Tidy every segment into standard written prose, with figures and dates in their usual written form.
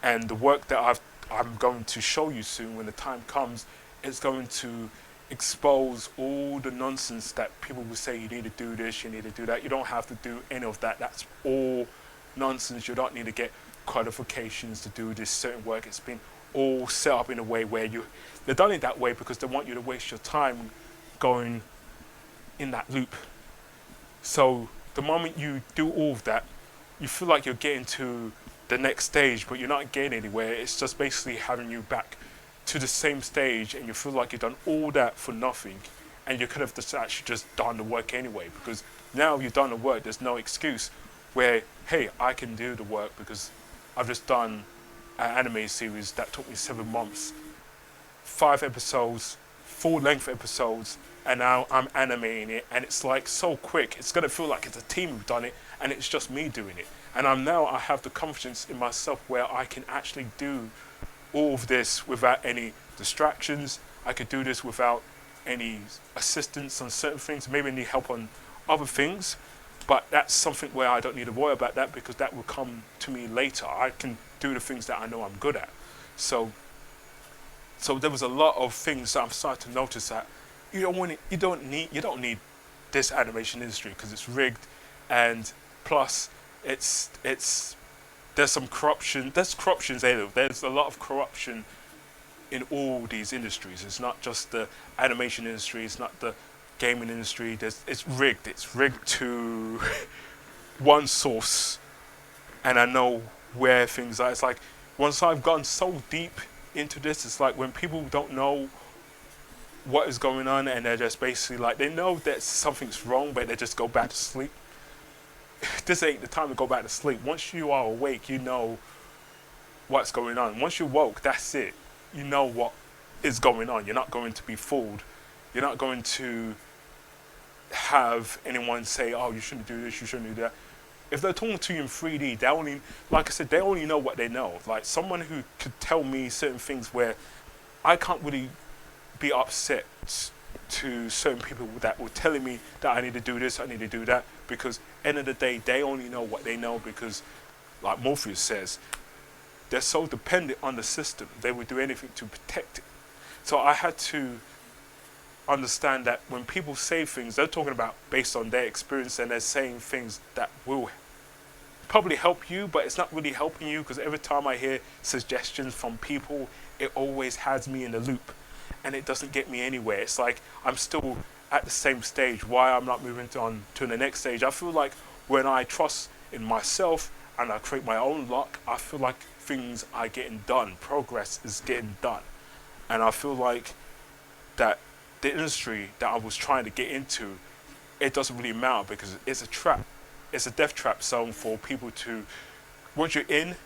And the work that I'm going to show you soon, when the time comes, is going to expose all the nonsense that people will say you need to do this, you need to do that. You don't have to do any of that. That's all nonsense. You don't need to get qualifications to do this certain work. It's been all set up in a way where they've done it that way because they want you to waste your time going in that loop. So the moment you do all of that, you feel like you're getting to the next stage, but you're not getting anywhere. It's just basically having you back to the same stage, and you feel like you've done all that for nothing, and you could have just actually just done the work anyway, because now you've done the work. There's no excuse where, hey, I can do the work because I've just done an anime series that took me 7 months, 5 episodes, full-length episodes, and now I'm animating it, and it's like so quick. It's gonna feel like it's a team who've done it, and it's just me doing it. And I have the confidence in myself where I can actually do all of this without any distractions. I could do this without any assistance on certain things, maybe need help on other things, but that's something where I don't need to worry about that because that will come to me later. I can do the things that I know I'm good at. So there was a lot of things that I'm starting to notice that you don't need this animation industry because it's rigged, and plus there's some corruption. There's corruption there. There's a lot of corruption in all these industries. It's not just the animation industry. It's not the gaming industry. It's rigged. It's rigged to one source, and I know where things are. It's like once I've gone so deep into this, it's like when people don't know what is going on and they're just basically like, they know that something's wrong, but they just go back to sleep. This ain't the time to go back to sleep. Once you are awake, you know what's going on. Once you're woke, that's it. You know what is going on. You're not going to be fooled. You're not going to have anyone say, oh, you shouldn't do this, you shouldn't do that. If they're talking to you in 3D, they only, like I said, they only know what they know. Like someone who could tell me certain things where I can't really be upset to certain people that were telling me that I need to do this, I need to do that, because end of the day, they only know what they know because, like Morpheus says, they're so dependent on the system, they would do anything to protect it. So I had to understand that when people say things, they're talking about based on their experience, and they're saying things that will probably help you, but it's not really helping you, because every time I hear suggestions from people, it always has me in the loop and it doesn't get me anywhere. It's like I'm still at the same stage. Why I'm not moving on to the next stage? I feel like when I trust in myself and I create my own luck, I feel like things are getting done. Progress is getting done. And I feel like that the industry that I was trying to get into, it doesn't really matter because it's a trap. It's a death trap zone for people to, once you're in,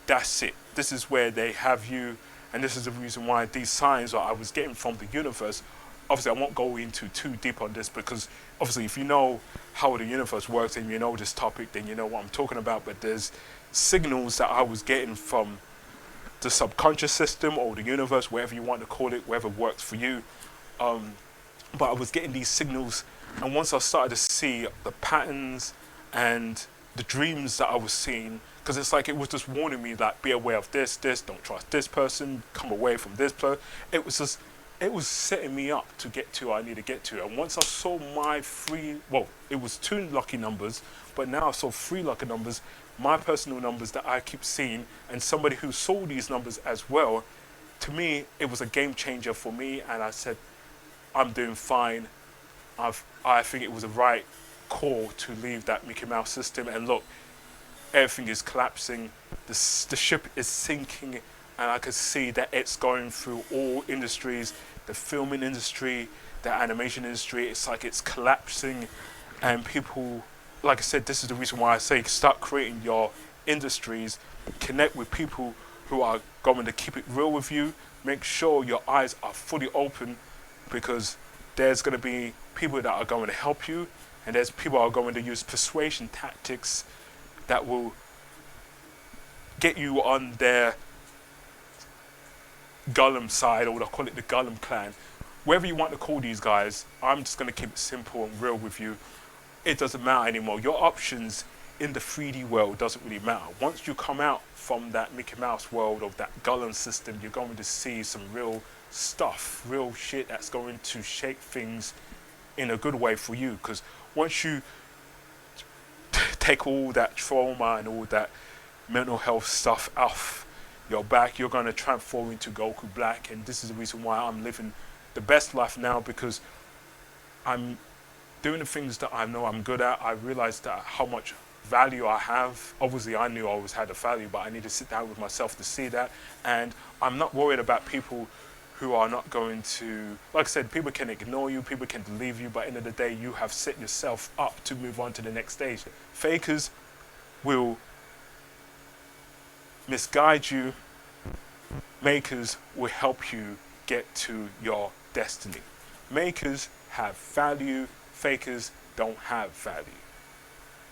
that's it. This is where they have you, and this is the reason why these signs that I was getting from the universe, obviously I won't go into too deep on this because obviously if you know how the universe works and you know this topic, then you know what I'm talking about, but there's signals that I was getting from the subconscious system or the universe, whatever you want to call it, whatever works for you. But I was getting these signals, and once I started to see the patterns and the dreams that I was seeing, because it's like it was just warning me like, be aware of this, don't trust this person, come away from this person. It was setting me up to get to where I need to get to. And once I saw my it was 2 lucky numbers, but now I saw 3 lucky numbers, my personal numbers that I keep seeing, and somebody who saw these numbers as well. To me, it was a game changer for me, and I said, I'm doing fine. I think it was a right call to leave that Mickey Mouse system, and look, everything is collapsing, the ship is sinking, and I could see that it's going through all industries, the filming industry, the animation industry. It's like it's collapsing, and people, like I said, this is the reason why I say start creating your industries, connect with people who are going to keep it real with you. Make sure your eyes are fully open, because there's going to be people that are going to help you, and there's people that are going to use persuasion tactics that will get you on their Gollum side, or they'll call it the Gollum clan. Whatever you want to call these guys, I'm just going to keep it simple and real with you. It doesn't matter anymore. Your options in the 3D world doesn't really matter. Once you come out from that Mickey Mouse world of that Gollum system, you're going to see some real stuff, real shit that's going to shape things in a good way for you. Because once you take all that trauma and all that mental health stuff off your back, you're going to transform into Goku Black. And this is the reason why I'm living the best life now, because I'm doing the things that I know I'm good at. I realized that how much value I have. Obviously, I knew I always had a value, but I need to sit down with myself to see that. And I'm not worried about people who are not going to, like I said, people can ignore you, people can leave you, but at the end of the day, you have set yourself up to move on to the next stage. Fakers will misguide you. Makers will help you get to your destiny. Makers have value, fakers don't have value.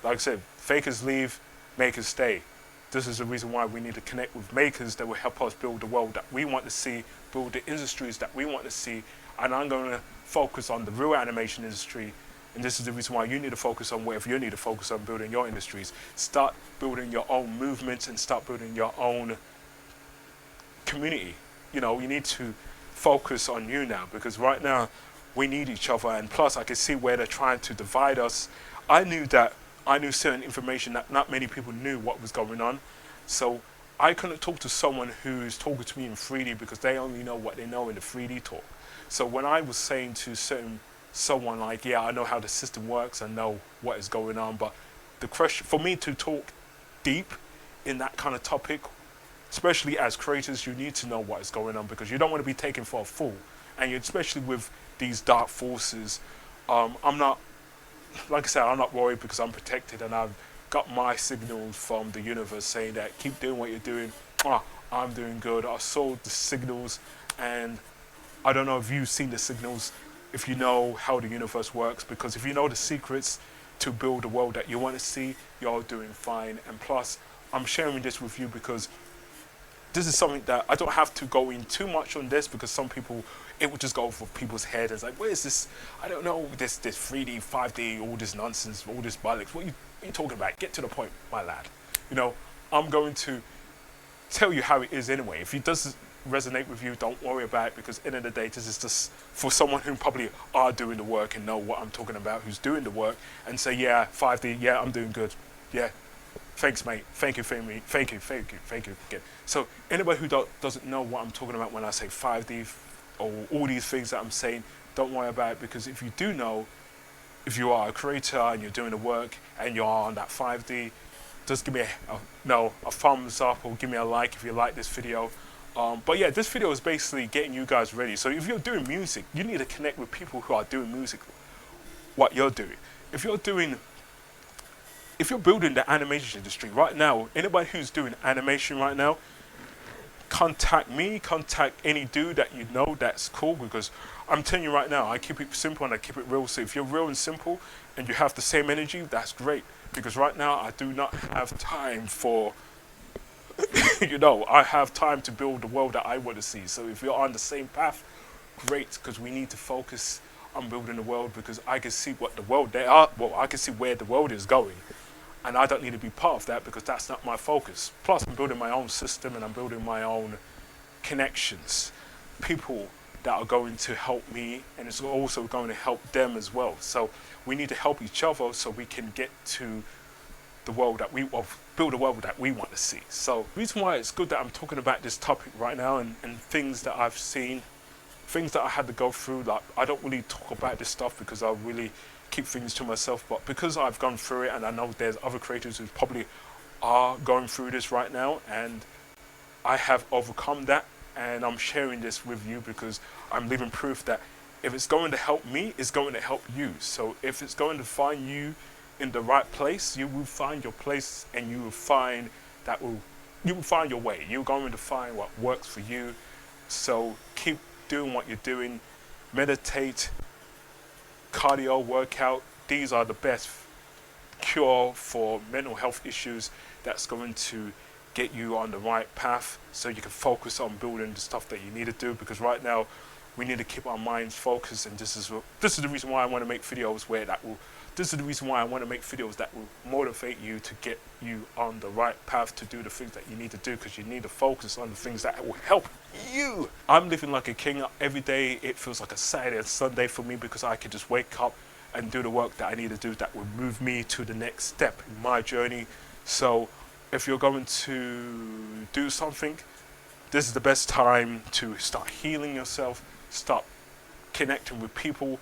Like I said, fakers leave, makers stay. This is the reason why we need to connect with makers that will help us build the world that we want to see, build the industries that we want to see. And I'm going to focus on the real animation industry. And this is the reason why you need to focus on whatever you need to focus on building your industries. Start building your own movements and start building your own community. You know, you need to focus on you now, because right now we need each other. And plus, I can see where they're trying to divide us. I knew certain information that not many people knew what was going on. So I couldn't talk to someone who's talking to me in 3D because they only know what they know in the 3D talk. So when I was saying to someone like, yeah, I know how the system works, I know what is going on, but the question for me to talk deep in that kind of topic, especially as creators, you need to know what is going on, because you don't want to be taken for a fool. And especially with these dark forces, I'm not, like I said, I'm not worried because I'm protected, and I've got my signals from the universe saying that keep doing what you're doing. I'm doing good. I saw the signals, and I don't know if you've seen the signals, if you know how the universe works, because if you know the secrets to build a world that you want to see, you're doing fine. And plus, I'm sharing this with you because this is something that I don't have to go in too much on this, because some people, it would just go over people's head. It's like, where is this? I don't know, this 3D, 5D, all this nonsense, all this bollocks. What are you talking about? Get to the point, my lad. You know, I'm going to tell you how it is anyway. If it doesn't resonate with you, don't worry about it, because at the end of the day, this is just for someone who probably are doing the work and know what I'm talking about, who's doing the work, and say, yeah, 5D, yeah, I'm doing good. Yeah. Thanks, mate. Thank you, family. Thank you again. So anybody who doesn't know what I'm talking about when I say 5D or all these things that I'm saying, don't worry about it, because if you do know, if you are a creator and you're doing the work and you're on that 5D, just give me a thumbs up, or give me a like if you like this video. But yeah, this video is basically getting you guys ready. So if you're doing music, you need to connect with people who are doing music, what you're doing. If you're building the animation industry right now, anybody who's doing animation right now, contact me, contact any dude that you know that's cool, because I'm telling you right now, I keep it simple and I keep it real. So if you're real and simple and you have the same energy, that's great. Because right now I do not have time for, you know, I have time to build the world that I want to see. So if you're on the same path, great, because we need to focus on building the world, because I can see what the world I can see where the world is going. And I don't need to be part of that, because that's not my focus. Plus, I'm building my own system and I'm building my own connections. People that are going to help me, and it's also going to help them as well. So we need to help each other so we can get to the world that build a world that we want to see. So the reason why it's good that I'm talking about this topic right now, and things that I've seen, things that I had to go through, like I don't really talk about this stuff because I really keep things to myself, but because I've gone through it, and I know there's other creators who probably are going through this right now, and I have overcome that, and I'm sharing this with you because I'm living proof that if it's going to help me, it's going to help you. So if it's going to find you in the right place, you will find your place, and you will find your way. You're going to find what works for you. So keep doing what you're doing. Meditate, cardio, workout. These are the best cure for mental health issues. That's going to get you on the right path, so you can focus on building the stuff that you need to do. Because right now we need to keep our minds focused, and this is the reason why I want to make videos where that will This is the reason why I want to make videos that will motivate you to get you on the right path to do the things that you need to do, because you need to focus on the things that will help you. I'm living like a king every day. It feels like a Saturday and Sunday for me, because I can just wake up and do the work that I need to do that will move me to the next step in my journey. So if you're going to do something, this is the best time to start healing yourself, start connecting with people